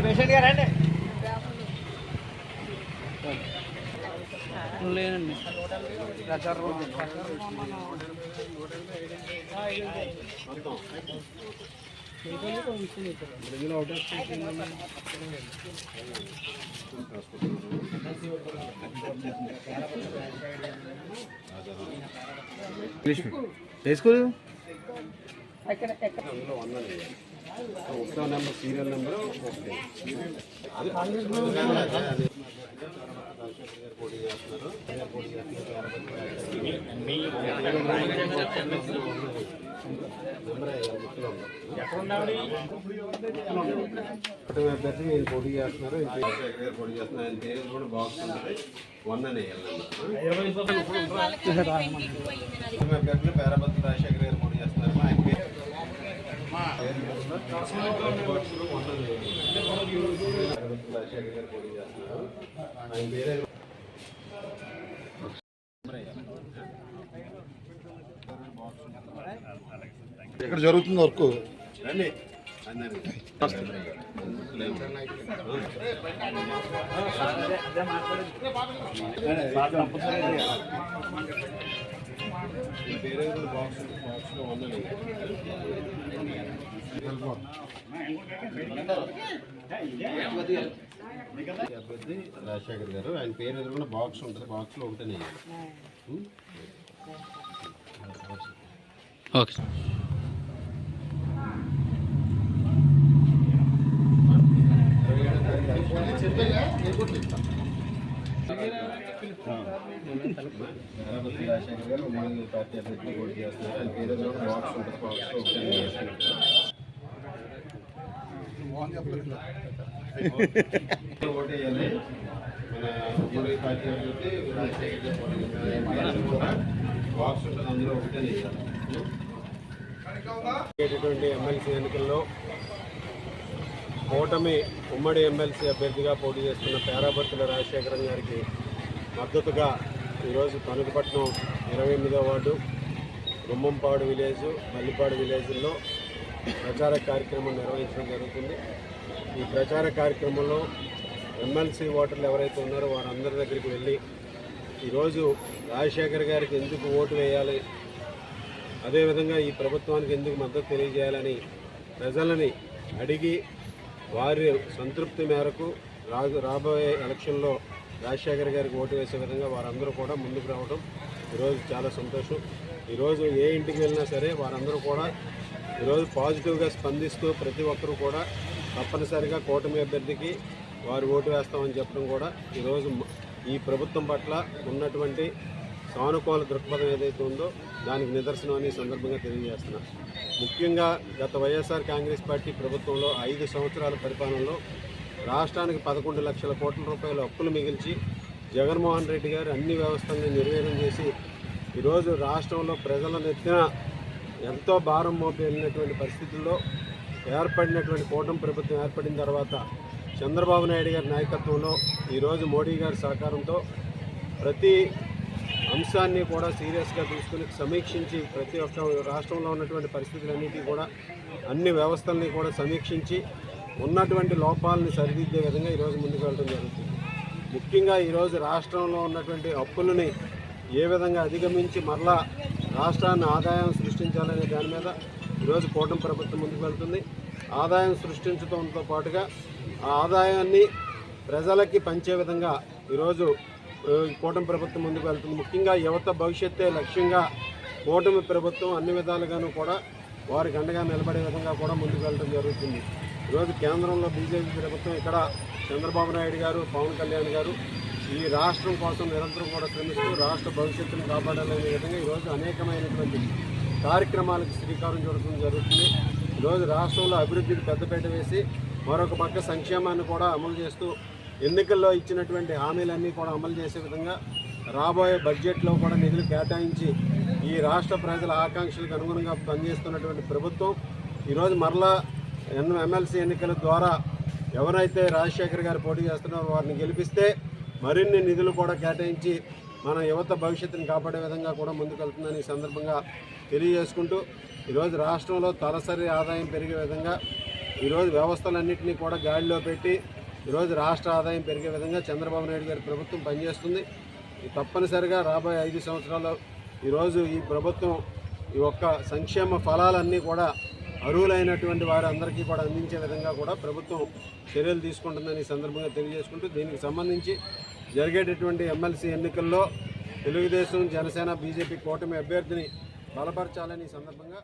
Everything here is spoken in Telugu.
పేషెంట్ గారు అండి లేనండి స్కూల్ ఒకటో నెంబర్ సీరియల్ నెంబర్ పోటీ చేస్తున్నారు అభ్యర్థి నేను పోటీ చేస్తున్నారు పోటీ చేస్తున్నారు ఆయన పేరు కూడా బాక్స్ ఉంటుంది 1 అని అభ్యర్థులు పేరాబత్తుల రాజశేఖర్ గారు పోటీ చేస్తున్నారు ఆయన పేరు రాజశేఖర్ గారు పోటీ చేస్తున్నారు ఆయన పేరు ఎక్కడ జరుగుతుంది వర్క్ రండి అభ్యర్థి రాజశేఖర్ గారు ఆయన పేరు ఎదురుకున్న బాక్స్ ఉంటుంది బాక్స్లో ఒకటే ఓకే రాజశేఖర్ గారు ఉమ్మడి పార్టీ అభ్యర్థి పోటీ చేస్తున్నారు ఆయన పేరు ఎదురుకున్న బాక్స్ ఉంటుంది బాక్స్లో ఒకటే ఓటు వేయాలి మన ఉమ్మడి పార్టీ అభ్యర్థి రాజశేఖర్ గారు కూడా బాక్స్ ఉంటుంది అందులో ఒకటే వేయాలి ఎమ్మెల్సీ ఎన్నికల్లో కూటమి ఉమ్మడి ఎమ్మెల్సీ అభ్యర్థిగా పోటీ చేస్తున్న పేరాబత్తుల రాజశేఖరన్ గారికి మద్దతుగా ఈరోజు తణుకుపట్నం 28వ వార్డు గుమ్మంపాడు విలేజ్ మల్లిపాడు విలేజ్ల్లో ప్రచార కార్యక్రమం నిర్వహించడం జరుగుతుంది. ఈ ప్రచార కార్యక్రమంలో ఎమ్మెల్సీ ఓటర్లు ఎవరైతే ఉన్నారో వారందరి దగ్గరికి వెళ్ళి ఈరోజు రాజశేఖర్ గారికి ఎందుకు ఓటు వేయాలి, అదేవిధంగా ఈ ప్రభుత్వానికి ఎందుకు మద్దతు తెలియజేయాలని ప్రజలని అడిగి వారి సంతృప్తి మేరకు రాబోయే ఎలక్షన్లో రాజశేఖర్ గారికి ఓటు వేసే విధంగా వారందరూ కూడా ముందుకు రావడం ఈరోజు చాలా సంతోషం. ఈరోజు ఏ ఇంటికి వెళ్ళినా సరే వారందరూ కూడా ఈరోజు పాజిటివ్గా స్పందిస్తూ ప్రతి ఒక్కరూ కూడా తప్పనిసరిగా కూటమి అభ్యర్థికి వారు ఓటు వేస్తామని చెప్పడం కూడా ఈరోజు ఈ ప్రభుత్వం పట్ల ఉన్నటువంటి సానుకూల దృక్పథం ఏదైతే ఉందో దానికి నిదర్శనం అని సందర్భంగా తెలియజేస్తున్నా. ముఖ్యంగా గత వైఎస్ఆర్ కాంగ్రెస్ పార్టీ ప్రభుత్వంలో 5 సంవత్సరాల పరిపాలనలో రాష్ట్రానికి 11 లక్షల కోట్ల రూపాయల అప్పులు మిగిల్చి జగన్మోహన్ రెడ్డి గారు అన్ని వ్యవస్థల్ని నిర్వీర్యం చేసి ఈరోజు రాష్ట్రంలో ప్రజల నెత్తిన ఎంతో భారం మోపి వెళ్ళినటువంటి పరిస్థితుల్లో ఏర్పడినటువంటి కూటమి ప్రభుత్వం ఏర్పడిన తర్వాత చంద్రబాబు నాయుడు గారి నాయకత్వంలో ఈరోజు మోడీ గారి సహకారంతో ప్రతి అంశాన్ని కూడా సీరియస్గా తీసుకుని సమీక్షించి ప్రతి ఒక్క రాష్ట్రంలో ఉన్నటువంటి పరిస్థితులన్నిటికీ కూడా అన్ని వ్యవస్థల్ని కూడా సమీక్షించి ఉన్నటువంటి లోపాలని సరిదిద్దే విధంగా ఈరోజు ముందుకు వెళ్ళడం జరుగుతుంది. ముఖ్యంగా ఈరోజు రాష్ట్రంలో ఉన్నటువంటి అప్పులని ఏ విధంగా అధిగమించి మరలా రాష్ట్రాన్ని ఆదాయం సృష్టించాలనే దాని మీద ఈరోజు కూటమి ప్రభుత్వం ముందుకు వెళ్తుంది. ఆదాయం సృష్టించడంతో పాటుగా ఆ ఆదాయాన్ని ప్రజలకి పంచే విధంగా ఈరోజు కూటమి ప్రభుత్వం ముందుకు వెళ్తుంది. ముఖ్యంగా యువత భవిష్యత్తే లక్ష్యంగా కూటమి ప్రభుత్వం అన్ని విధాలుగాను కూడా వారికి అండగా నిలబడే విధంగా కూడా ముందుకు వెళ్ళడం జరుగుతుంది. ఈరోజు కేంద్రంలో బీజేపీ ప్రభుత్వం, ఇక్కడ చంద్రబాబు నాయుడు గారు, పవన్ కళ్యాణ్ గారు ఈ రాష్ట్రం కోసం నిరంతరం కూడా శ్రమిస్తూ రాష్ట్ర భవిష్యత్తును కాపాడాలనే విధంగా ఈరోజు అనేకమైనటువంటి కార్యక్రమాలకు శ్రీకారం చుట్టడం జరుగుతుంది. ఈరోజు రాష్ట్రంలో అభివృద్ధికి పెద్దపీట వేసి మరొక పక్క సంక్షేమాన్ని కూడా అమలు చేస్తూ ఎన్నికల్లో ఇచ్చినటువంటి హామీలన్నీ కూడా అమలు చేసే విధంగా రాబోయే బడ్జెట్లో కూడా నిధులు కేటాయించి ఈ రాష్ట్ర ప్రజల ఆకాంక్షలకు అనుగుణంగా పనిచేస్తున్నటువంటి ప్రభుత్వం ఈరోజు మరలా ఎమ్మెల్సీ ఎన్నికల ద్వారా ఎవరైతే రాజశేఖర్ గారు పోటీ చేస్తున్నారో వారిని గెలిపిస్తే మరిన్ని నిధులు కూడా కేటాయించి మన యువత భవిష్యత్తుని కాపాడే విధంగా కూడా ముందుకెళ్తుందని ఈ సందర్భంగా తెలియజేసుకుంటూ ఈరోజు రాష్ట్రంలో తలసరి ఆదాయం పెరిగే విధంగా ఈరోజు వ్యవస్థలన్నింటినీ కూడా గాడిలో పెట్టి ఈరోజు రాష్ట్ర ఆదాయం పెరిగే విధంగా చంద్రబాబు నాయుడు గారి ప్రభుత్వం పనిచేస్తుంది. తప్పనిసరిగా రాబోయే 5 సంవత్సరాల్లో ఈరోజు ఈ ప్రభుత్వం ఈ ఒక్క సంక్షేమ ఫలాలన్నీ కూడా అర్హులైనటువంటి వారందరికీ కూడా అందించే విధంగా కూడా ప్రభుత్వం చర్యలు తీసుకుంటుందని ఈ సందర్భంగా తెలియజేసుకుంటూ దీనికి సంబంధించి జరిగేటటువంటి ఎమ్మెల్సీ ఎన్నికల్లో తెలుగుదేశం, జనసేన, బీజేపీ కూటమి అభ్యర్థిని బలపరచాలని ఈ సందర్భంగా